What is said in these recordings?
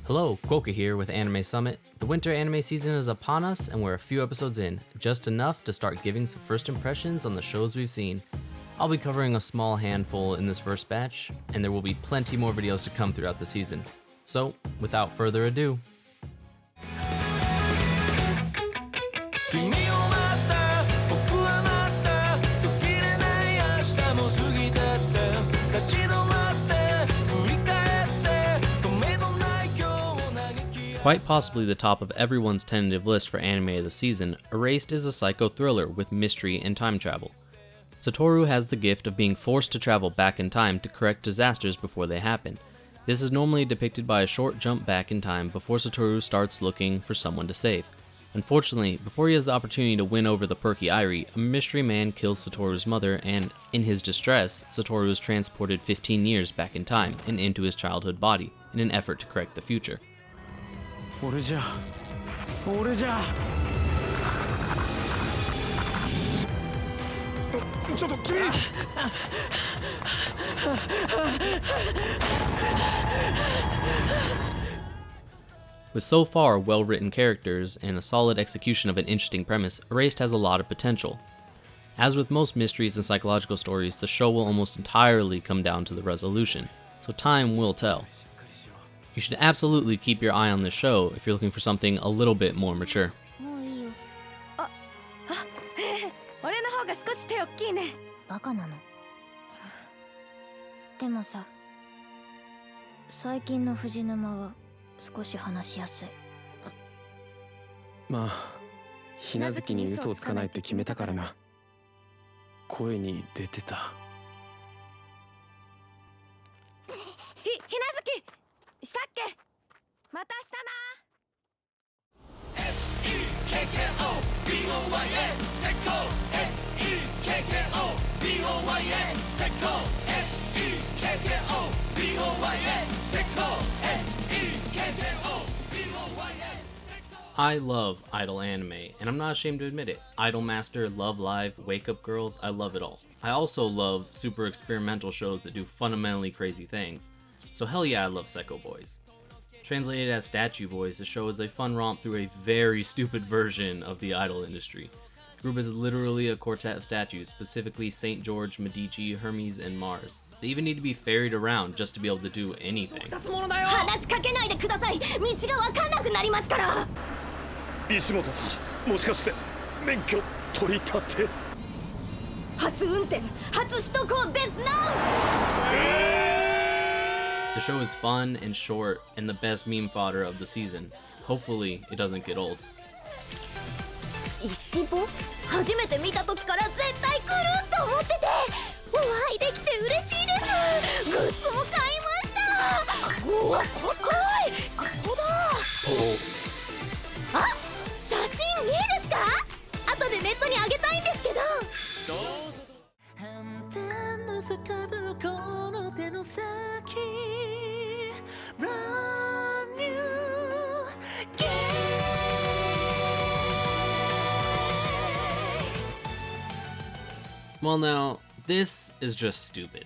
Hello, Kwoka here with Anime Summit. The winter anime season is upon us and we're a few episodes in, just enough to start giving some first impressions on the shows we've seen. I'll be covering a small handful in this first batch, and there will be plenty more videos to come throughout the season. So, without further ado, quite possibly the top of everyone's tentative list for anime of the season, Erased is a psycho thriller with mystery and time travel. Satoru has the gift of being forced to travel back in time to correct disasters before they happen. This is normally depicted by a short jump back in time before Satoru starts looking for someone to save. Unfortunately, before he has the opportunity to win over the perky Irie, a mystery man kills Satoru's mother and, in his distress, Satoru is transported 15 years back in time and into his childhood body in an effort to correct the future. With so far well-written characters and a solid execution of an interesting premise, Erased has a lot of potential. As with most mysteries and psychological stories, the show will almost entirely come down to the resolution, so time will tell. You should absolutely keep your eye on this show if you're looking for something a little bit more mature. バカなの。でもさ、最近の藤沼は少し話しやすい。まあ、ひなずきに嘘をつかないって決めたからな。声に出てた。ひなずき、したっけ？また明日な。Sekko Boys Sekko Boys Sekko I love idol anime, and I'm not ashamed to admit it. Idolmaster, Love Live, Wake Up Girls, I love it all. I also love super experimental shows that do fundamentally crazy things. So hell yeah, I love Sekko Boys. Translated as Statue Boys, the show is a fun romp through a very stupid version of the idol industry. The group is literally a quartet of statues, specifically St. George, Medici, Hermes, and Mars. They even need to be ferried around just to be able to do anything. 石本さん、もしかして免許取り立て？初運転、初首都高ですな。The show is fun and short and the best meme fodder of the season. Hopefully, it doesn't get old. 石棒？初めて見た時から絶対来ると思ってて、お会いできて嬉しいです。グッズも買いました。うわ、高い。ここだ。あ、写真いいですか？後でネットにあげたいんですけど。Well now, this is just stupid.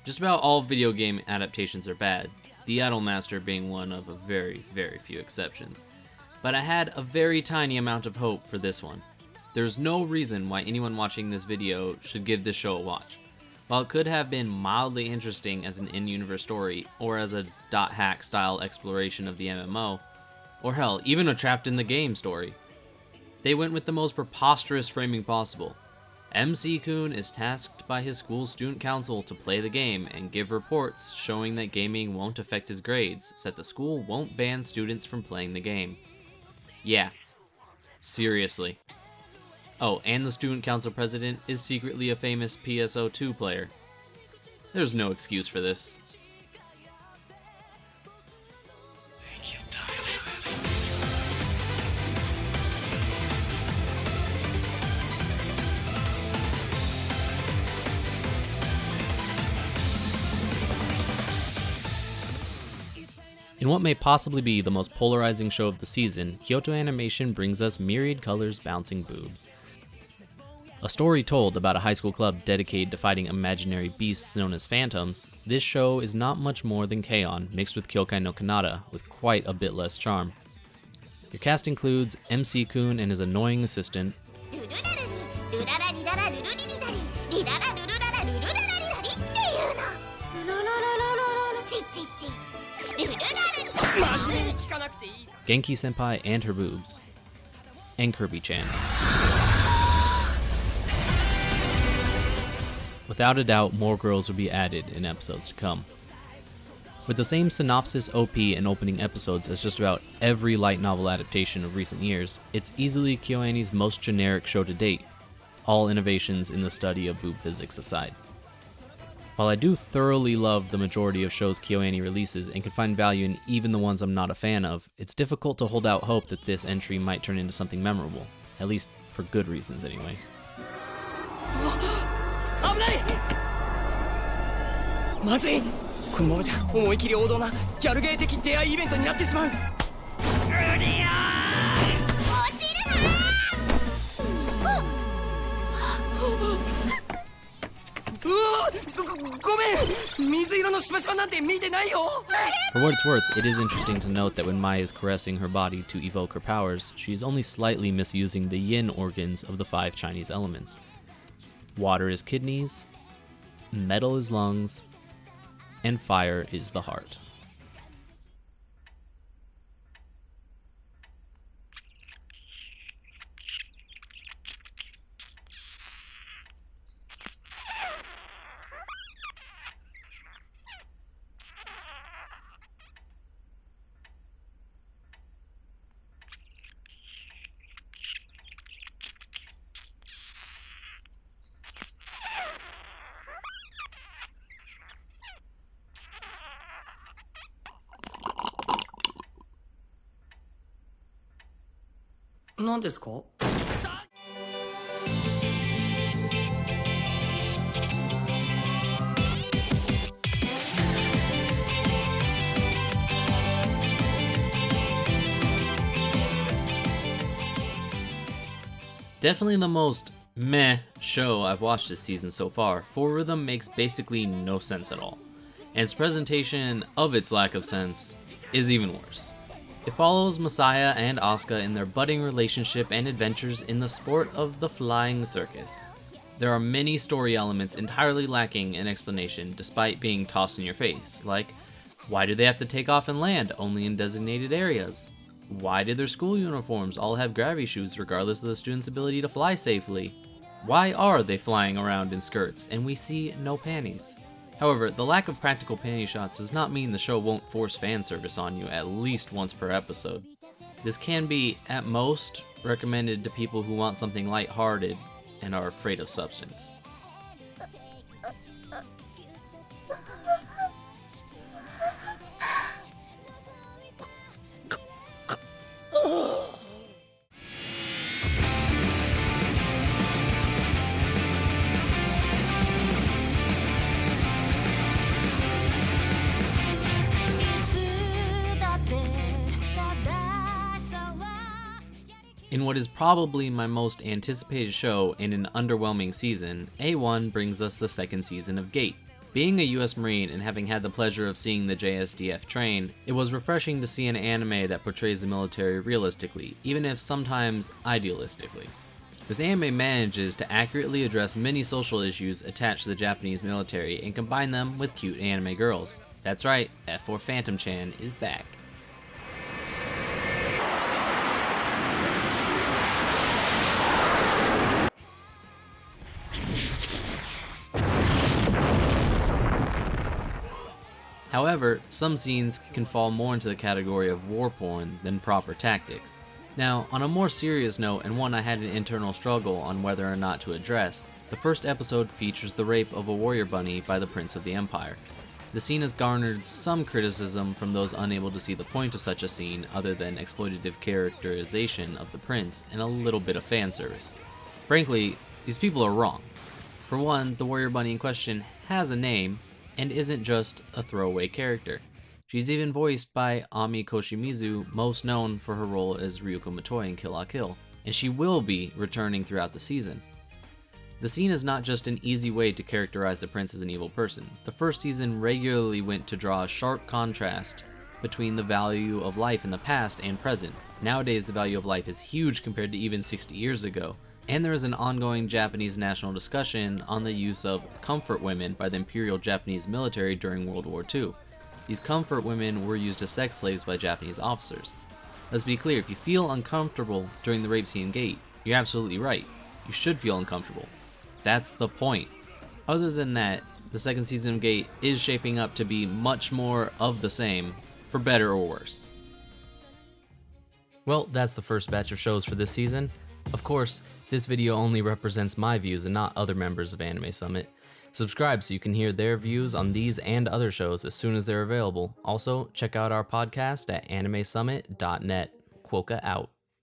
Just about all video game adaptations are bad, the Idolmaster being one of a very, very few exceptions. But I had a very tiny amount of hope for this one. There's no reason why anyone watching this video should give this show a watch. While it could have been mildly interesting as an in-universe story, or as a .hack style exploration of the MMO, or hell, even a trapped in the game story, they went with the most preposterous framing possible. MC-kun is tasked by his school's student council to play the game and give reports showing that gaming won't affect his grades, so that the school won't ban students from playing the game. Yeah. Seriously. Oh, and the student council president is secretly a famous PSO2 player. There's no excuse for this. In what may possibly be the most polarizing show of the season, Kyoto Animation brings us Myriad Colors Bouncing Boobs. A story told about a high school club dedicated to fighting imaginary beasts known as phantoms, this show is not much more than K-On! Mixed with Kyoukai no Kanata with quite a bit less charm. Your cast includes MC-kun and his annoying assistant, Genki-senpai and her boobs, and Kirby-chan. Without a doubt, more girls will be added in episodes to come. With the same synopsis, OP, and opening episodes as just about every light novel adaptation of recent years, it's easily KyoAni's most generic show to date, all innovations in the study of boob physics aside. While I do thoroughly love the majority of shows KyoAni releases and can find value in even the ones I'm not a fan of, it's difficult to hold out hope that this entry might turn into something memorable, at least for good reasons anyway. 危ないまずいこのままじゃ思い切り王道なギャルゲー的出会いイベントになってしまううりゃー落ちるなうわごめん水色のしばしばなんて見てないよ For what it's worth, it is interesting to note that when Mai is caressing her body to evoke her powers, she is only slightly misusing the yin organs of the 5 Chinese elements. Water is kidneys, metal is lungs, and fire is the heart. What 何ですか Definitely the most meh show I've watched this season so far. 4 Rhythm makes basically no sense at all, and its presentation of its lack of sense is even worse. It follows Messiah and Asuka in their budding relationship and adventures in the sport of the flying circus. There are many story elements entirely lacking in explanation despite being tossed in your face, like why do they have to take off and land only in designated areas? Why did their school uniforms all have gravity shoes regardless of the students' ability to fly safely? Why are they flying around in skirts and we see no panties? However, the lack of practical panty shots does not mean the show won't force fan service on you at least once per episode. This can be, at most, recommended to people who want something lighthearted and are afraid of substance. In what is probably my most anticipated show in an underwhelming season, A1 brings us the 2nd season of Gate. Being a US Marine and having had the pleasure of seeing the JSDF train, it was refreshing to see an anime that portrays the military realistically, even if sometimes idealistically. This anime manages to accurately address many social issues attached to the Japanese military and combine them with cute anime girls. That's right, F4 Phantom-chan is back. However, some scenes can fall more into the category of war porn than proper tactics. Now, on a more serious note, and one I had an internal struggle on whether or not to address, the first episode features the rape of a warrior bunny by the Prince of the Empire. The scene has garnered some criticism from those unable to see the point of such a scene other than exploitative characterization of the prince and a little bit of fan service. Frankly, these people are wrong. For one, the warrior bunny in question has a name, and isn't just a throwaway character. She's even voiced by Ami Koshimizu, most known for her role as Ryuko Matoi in Kill la Kill, and she will be returning throughout the season. The scene is not just an easy way to characterize the prince as an evil person. The first season regularly went to draw a sharp contrast between the value of life in the past and present. Nowadays, the value of life is huge compared to even 60 years ago, and there is an ongoing Japanese national discussion on the use of comfort women by the Imperial Japanese military during World War II. These comfort women were used as sex slaves by Japanese officers. Let's be clear, if you feel uncomfortable during the rape scene in Gate, you're absolutely right. You should feel uncomfortable. That's the point. Other than that, the second season of Gate is shaping up to be much more of the same, for better or worse. Well, that's the first batch of shows for this season. Of course, this video only represents my views and not other members of Anime Summit. Subscribe so you can hear their views on these and other shows as soon as they're available. Also, check out our podcast at animesummit.net. Kwoka out.